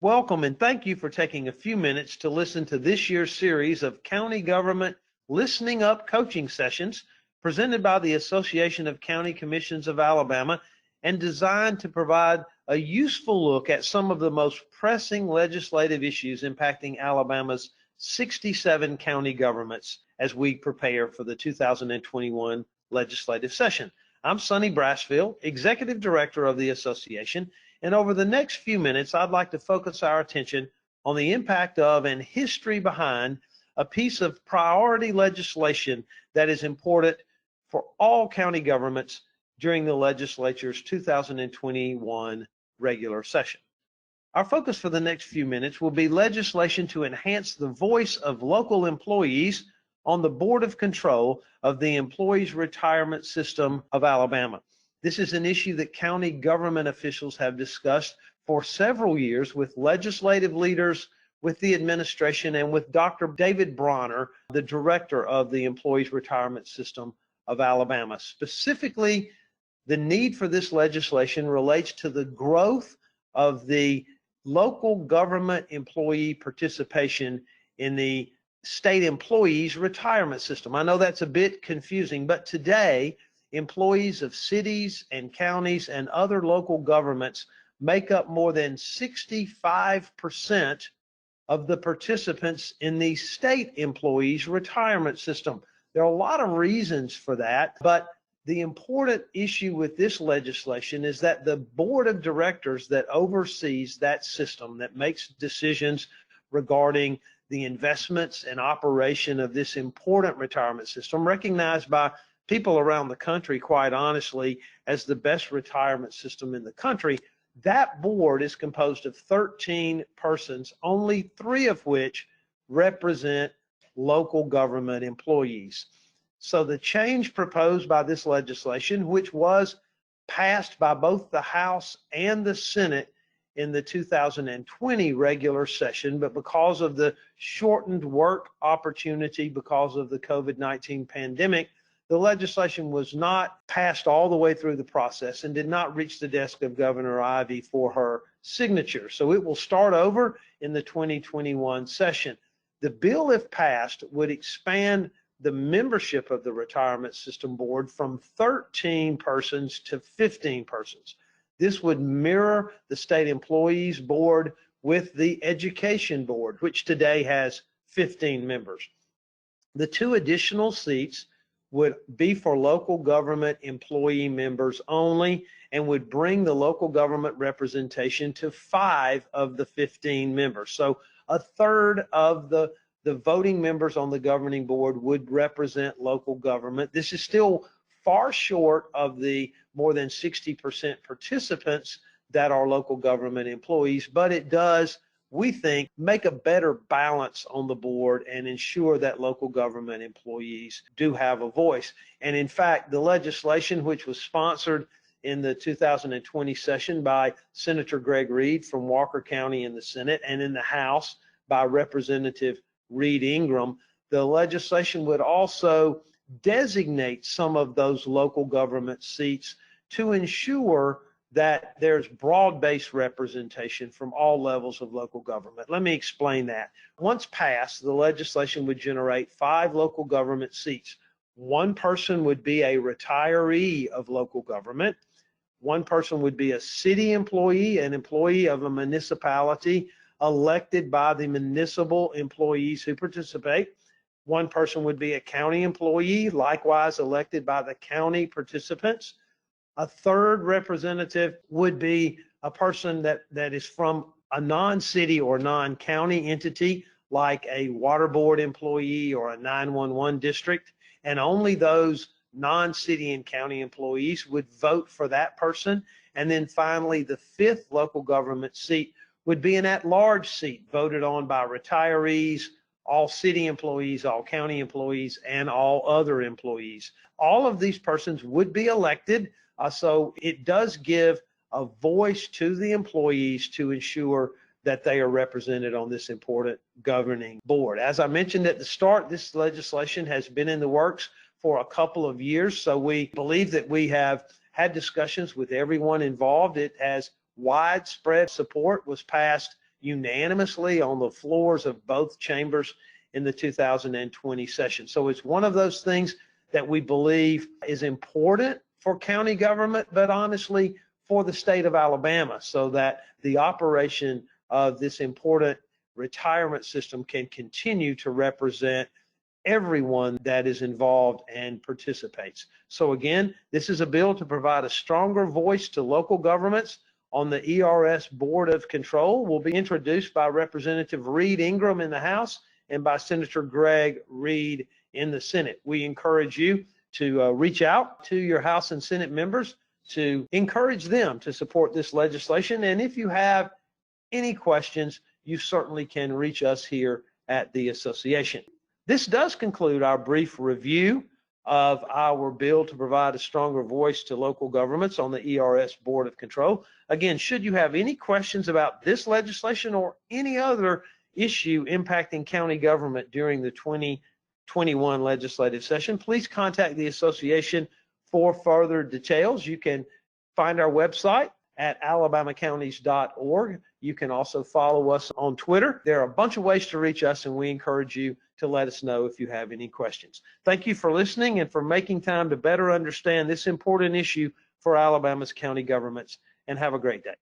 Welcome and thank you for taking a few minutes to listen to this year's series of County Government Listening Up coaching sessions presented by the Association of County Commissions of Alabama and designed to provide a useful look at some of the most pressing legislative issues impacting Alabama's 67 county governments as we prepare for the 2021 legislative session. I'm Sonny Brasfield, Executive Director of the Association, and over the next few minutes, I'd like to focus our attention on the impact of and history behind a piece of priority legislation that is important for all county governments during the legislature's 2021 regular session. Our focus for the next few minutes will be legislation to enhance the voice of local employees on the Board of Control of the Employees Retirement System of Alabama. This is an issue that county government officials have discussed for several years with legislative leaders, with the administration, and with Dr. David Bronner, the director of the Employees Retirement System of Alabama. Specifically, the need for this legislation relates to the growth of the local government employee participation in the state employees retirement system. I know that's a bit confusing, but today, employees of cities and counties and other local governments make up more than 65% of the participants in the state employees retirement system. There are a lot of reasons for that, but the important issue with this legislation is that the board of directors that oversees that system, that makes decisions regarding the investments and operation of this important retirement system, recognized by people around the country, quite honestly, as the best retirement system in the country, that board is composed of 13 persons, only 3 of which represent local government employees. So the change proposed by this legislation, which was passed by both the House and the Senate in the 2020 regular session, but because of the shortened work opportunity because of the COVID-19 pandemic, the legislation was not passed all the way through the process and did not reach the desk of Governor Ivey for her signature. So it will start over in the 2021 session. The bill, if passed, would expand the membership of the Retirement System Board from 13 persons to 15 persons. This would mirror the State Employees Board with the Education Board, which today has 15 members. The 2 additional seats would be for local government employee members only and would bring the local government representation to 5 of the 15 members. So a third of the voting members on the governing board would represent local government. This is still far short of the more than 60% participants that are local government employees, but it does, we think, make a better balance on the board and ensure that local government employees do have a voice. And in fact, the legislation, which was sponsored in the 2020 session by Senator Greg Reed from Walker County in the Senate and in the House by Representative Reed Ingram, the legislation would also designate some of those local government seats to ensure that there's broad-based representation from all levels of local government. Let me explain that. Once passed, the legislation would generate 5 local government seats. 1 person would be a retiree of local government. 1 person would be a city employee, an employee of a municipality elected by the municipal employees who participate. 1 person would be a county employee, likewise elected by the county participants. A third representative would be a person that is from a non-city or non-county entity, like a water board employee or a 911 district, and only those non-city and county employees would vote for that person. And then finally, the 5th local government seat would be an at-large seat voted on by retirees, all city employees, all county employees, and all other employees. All of these persons would be elected, so it does give a voice to the employees to ensure that they are represented on this important governing board. As I mentioned at the start, this legislation has been in the works for a couple of years, so we believe that we have had discussions with everyone involved. It has widespread support, was passed unanimously on the floors of both chambers in the 2020 session. So it's one of those things that we believe is important for county government, but honestly for the state of Alabama, so that the operation of this important retirement system can continue to represent everyone that is involved and participates. So again, this is a bill to provide a stronger voice to local governments on the ERS Board of Control. Will be introduced by Representative Reed Ingram in the House and by Senator Greg Reed in the Senate. We encourage you to reach out to your House and Senate members to encourage them to support this legislation. And if you have any questions, you certainly can reach us here at the association. This does conclude our brief review of our bill to provide a stronger voice to local governments on the ERS Board of Control. Again, should you have any questions about this legislation or any other issue impacting county government during the 2021 legislative session, please contact the association for further details. You can find our website at alabamacounties.org. You can also follow us on Twitter. There are a bunch of ways to reach us, and we encourage you to let us know if you have any questions. Thank you for listening and for making time to better understand this important issue for Alabama's county governments, and have a great day.